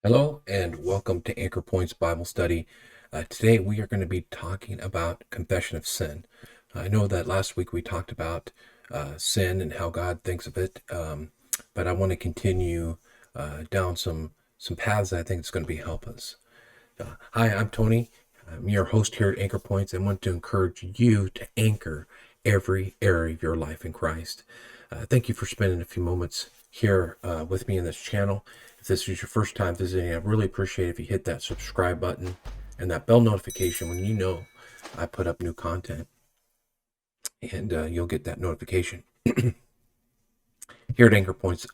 Hello and welcome to Anchor Points Bible Study. Today we are going to be talking about confession of sin. I know that last week we talked about sin and how God thinks of it, but I want to continue down some paths that I think it's going to be help us. Hi, I'm Tony. I'm your host here at Anchor Points and want to encourage you to anchor every area of your life in Christ. Thank you for spending a few moments here with me in this channel. If this is your first time visiting, I really appreciate it if you hit that subscribe button and that bell notification when you know I put up new content, and you'll get that notification. Here at Anchor Points,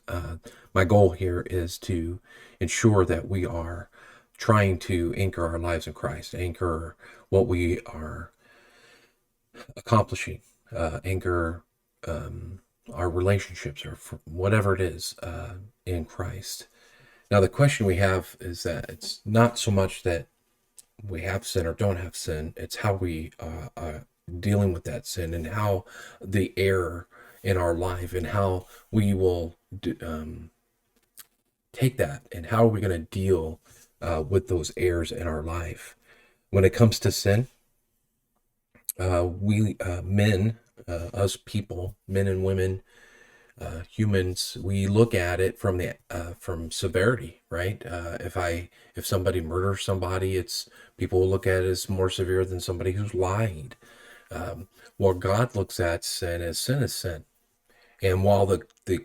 my goal here is to ensure that we are trying to anchor our lives in Christ, anchor what we are accomplishing, anchor our relationships or whatever it is in Christ. Now, the question we have is that it's not so much that we have sin or don't have sin, it's how we are dealing with that sin and how the error in our life and how we will take that and how are we going to deal with those errors in our life. When it comes to sin, we men, us people, men and women, humans, we look at it from severity, right? If somebody murders somebody, it's people will look at it as more severe than somebody who's lied. What God looks at sin is sin, and while the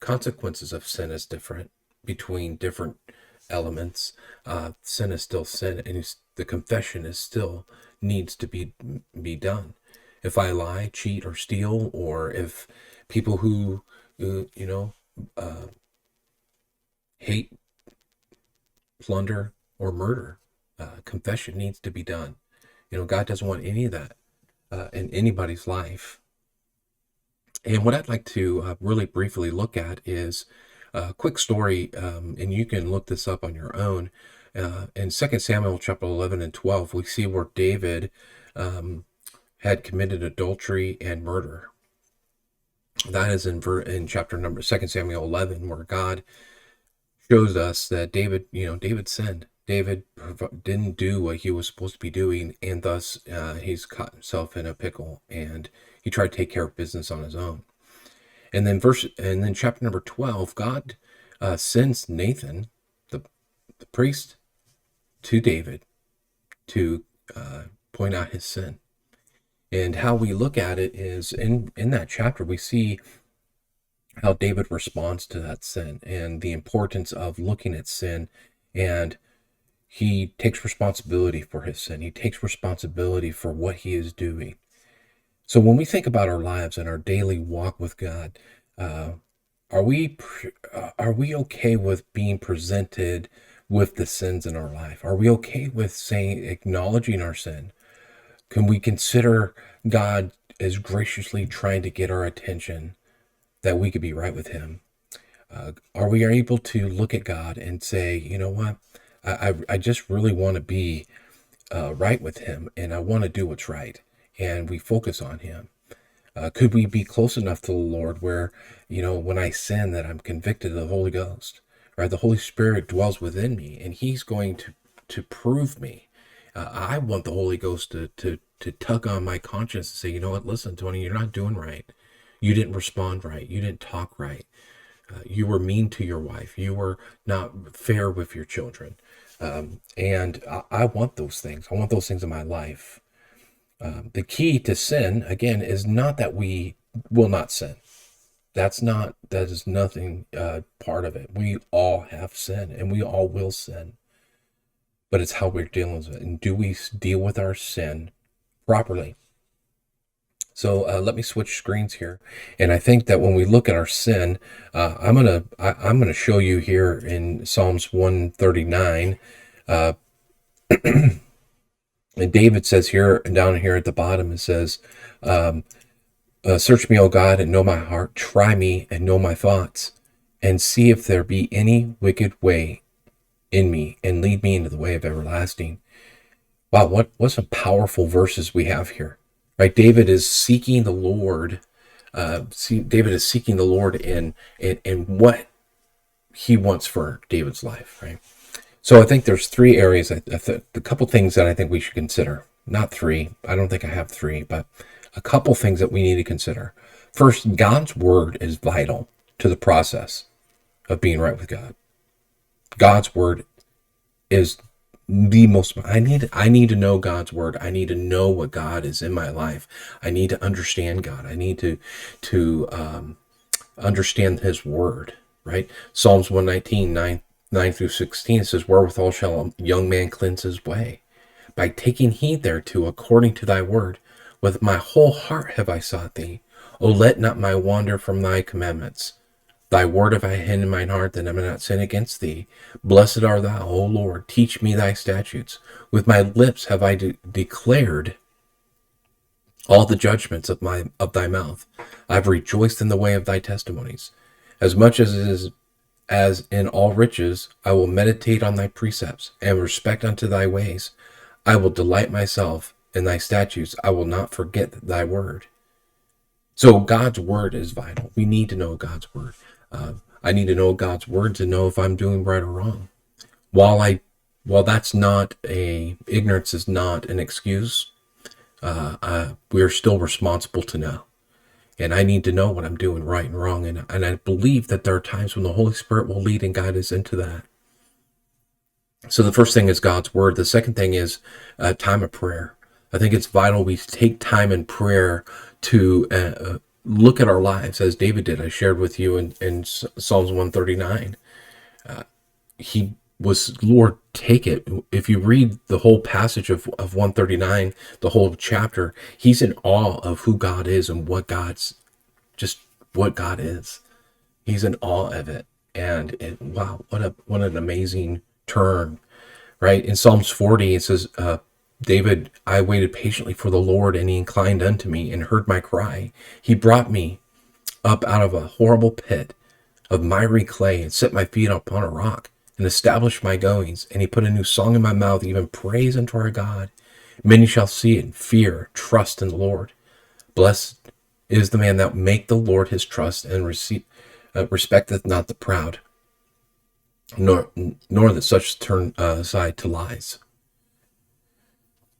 consequences of sin is different between different elements, sin is still sin, and the confession is still needs to be done. If I lie, cheat, or steal, or if people who hate, plunder, or murder, confession needs to be done. God doesn't want any of that in anybody's life. And what I'd like to really briefly look at is a quick story, and you can look this up on your own. In 2 Samuel chapter 11 and 12, we see where David had committed adultery and murder. That is in chapter number 2 Samuel 11, where God shows us that David sinned. David didn't do what he was supposed to be doing, and thus he's caught himself in a pickle, and he tried to take care of business on his own. And then chapter number 12, God sends Nathan, the priest, to David to point out his sin. And how we look at it is in that chapter, we see how David responds to that sin and the importance of looking at sin. And he takes responsibility for his sin. He takes responsibility for what he is doing. So when we think about our lives and our daily walk with God, are we okay with being presented with the sins in our life? Are we okay with acknowledging our sin? Can we consider God as graciously trying to get our attention that we could be right with him? Are we able to look at God and say, you know what, I just really want to be right with him, and I want to do what's right, and we focus on him? Could we be close enough to the Lord where, when I sin, that I'm convicted of the Holy Ghost, right? The Holy Spirit dwells within me, and he's going to prove me. I want the Holy Ghost to tug on my conscience and say, you know what, listen, Tony, you're not doing right. You didn't respond right. You didn't talk right. You were mean to your wife. You were not fair with your children. And I want those things. I want those things in my life. The key to sin, again, is not that we will not sin. That is nothing part of it. We all have sin and we all will sin. But it's how we're dealing with it. And do we deal with our sin properly? So let me switch screens here. And I think that when we look at our sin, I'm gonna show you here in Psalms 139. And David says here, and down here at the bottom, it says, search me, O God, and know my heart. Try me and know my thoughts, and see if there be any wicked way in me, and lead me into the way of everlasting. Wow, what some powerful verses we have here, right? David is seeking the Lord. David is seeking the Lord in what he wants for David's life, right? So I think there's three areas, a couple things that I think we should consider. Not three. I don't think I have three, but a couple things that we need to consider. First, God's word is vital to the process of being right with God. God's word is the most. I need to know God's word. I need to know what God is in my life. I need to understand God. I need to understand His word. Right? Psalms 119, 9 through 16, it says, "Wherewithal shall a young man cleanse his way? By taking heed thereto, according to thy word. With my whole heart have I sought thee. O let not my wander from thy commandments. Thy word have I hid in mine heart, that I may not sin against thee. Blessed art thou, O Lord. Teach me thy statutes. With my lips have I declared all the judgments of thy mouth. I have rejoiced in the way of thy testimonies. As much as it is as in all riches, I will meditate on thy precepts, and respect unto thy ways. I will delight myself in thy statutes. I will not forget thy word." So God's word is vital. We need to know God's word. I need to know God's word to know if I'm doing right or wrong. While that's not ignorance is not an excuse, we are still responsible to know. And I need to know what I'm doing right and wrong. And I believe that there are times when the Holy Spirit will lead and guide us into that. So the first thing is God's word. The second thing is time of prayer. I think it's vital we take time in prayer to look at our lives as David did. I shared with you in Psalms 139. He was, Lord, take it. If you read the whole passage of 139, the whole chapter, he's in awe of who God is and what God is. He's in awe of it. And wow, what an amazing turn, right? In Psalms 40, it says, David, I waited patiently for the Lord, and he inclined unto me and heard my cry. He brought me up out of a horrible pit of miry clay and set my feet upon a rock and established my goings. And he put a new song in my mouth, even praise unto our God. Many shall see it and fear, trust in the Lord. Blessed is the man that make the Lord his trust and respecteth not the proud, nor that such turn aside to lies.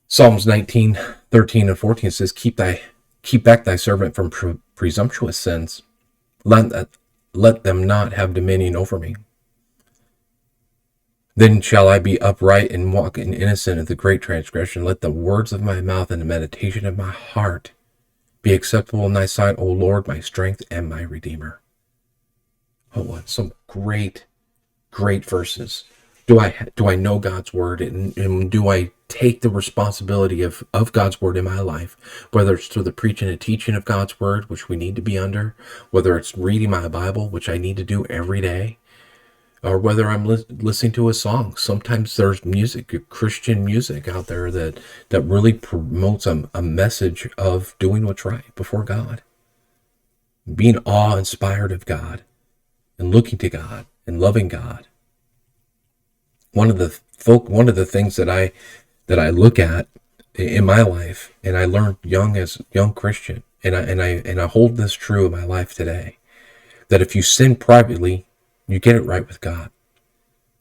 Psalms 19, 13 and 14 says, Keep back thy servant from presumptuous sins. Let them not have dominion over me. Then shall I be upright and walk in innocent of the great transgression. Let the words of my mouth and the meditation of my heart be acceptable in thy sight, O Lord, my strength and my redeemer. Oh, what some great verses. Do I know God's word, and do I take the responsibility of God's word in my life, whether it's through the preaching and teaching of God's word, which we need to be under, whether it's reading my Bible, which I need to do every day, or whether I'm listening to a song. Sometimes there's music, Christian music out there that really promotes a message of doing what's right before God, being awe-inspired of God, and looking to God and loving God. One of the things that I look at in my life, and I learned as young Christian, and I hold this true in my life today, that if you sin privately, you get it right with God.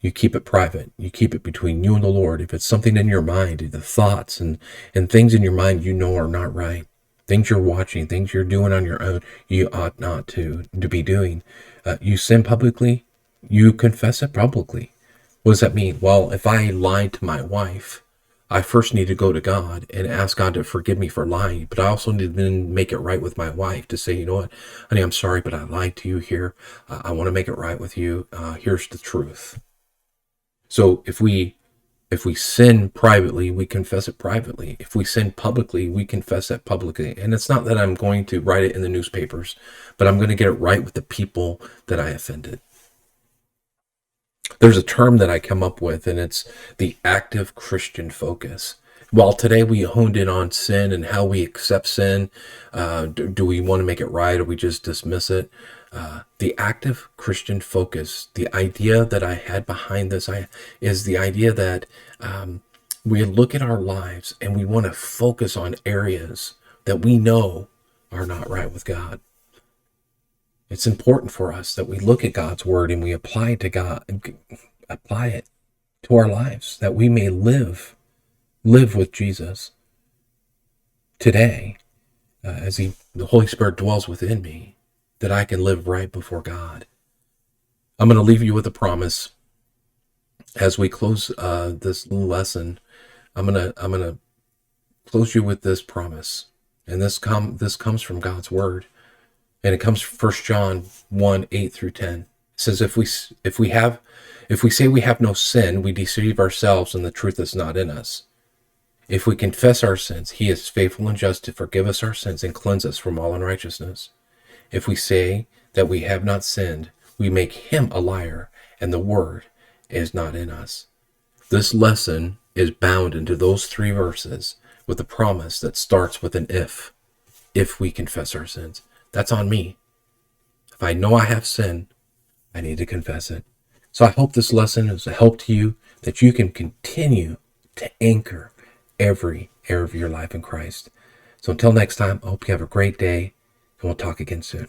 You keep it private. You keep it between you and the Lord. If it's something in your mind, the thoughts and things in your mind are not right, things you're watching, things you're doing on your own, you ought not to be doing. You sin publicly, you confess it publicly. What does that mean? Well, if I lied to my wife, I first need to go to God and ask God to forgive me for lying, but I also need to then make it right with my wife to say, you know what, honey, I'm sorry, but I lied to you here. I want to make it right with you. Here's the truth. So if we sin privately, we confess it privately. If we sin publicly, we confess it publicly. And it's not that I'm going to write it in the newspapers, but I'm going to get it right with the people that I offended. There's a term that I come up with, and it's the active Christian focus. While today we honed in on sin and how we accept sin, do we want to make it right, or we just dismiss it? The active Christian focus, the idea that I had behind this is the idea that we look at our lives and we want to focus on areas that we know are not right with God. It's important for us that we look at God's word and we apply it to God, apply it to our lives, that we may live with Jesus today, as the Holy Spirit dwells within me, that I can live right before God. I'm going to leave you with a promise as we close this little lesson. I'm gonna close you with this promise, and this comes from God's word, and it comes from 1 John 1:8-10. It says, if we say we have no sin, we deceive ourselves, and the truth is not in us. If we confess our sins, he is faithful and just to forgive us our sins and cleanse us from all unrighteousness. If we say that we have not sinned, we make him a liar, and the word is not in us. This lesson is bound into those 3 verses with a promise that starts with an if we confess our sins. That's on me. If I know I have sin, I need to confess it. So I hope this lesson is a help to you, that you can continue to anchor every area of your life in Christ. So until next time, I hope you have a great day, and we'll talk again soon.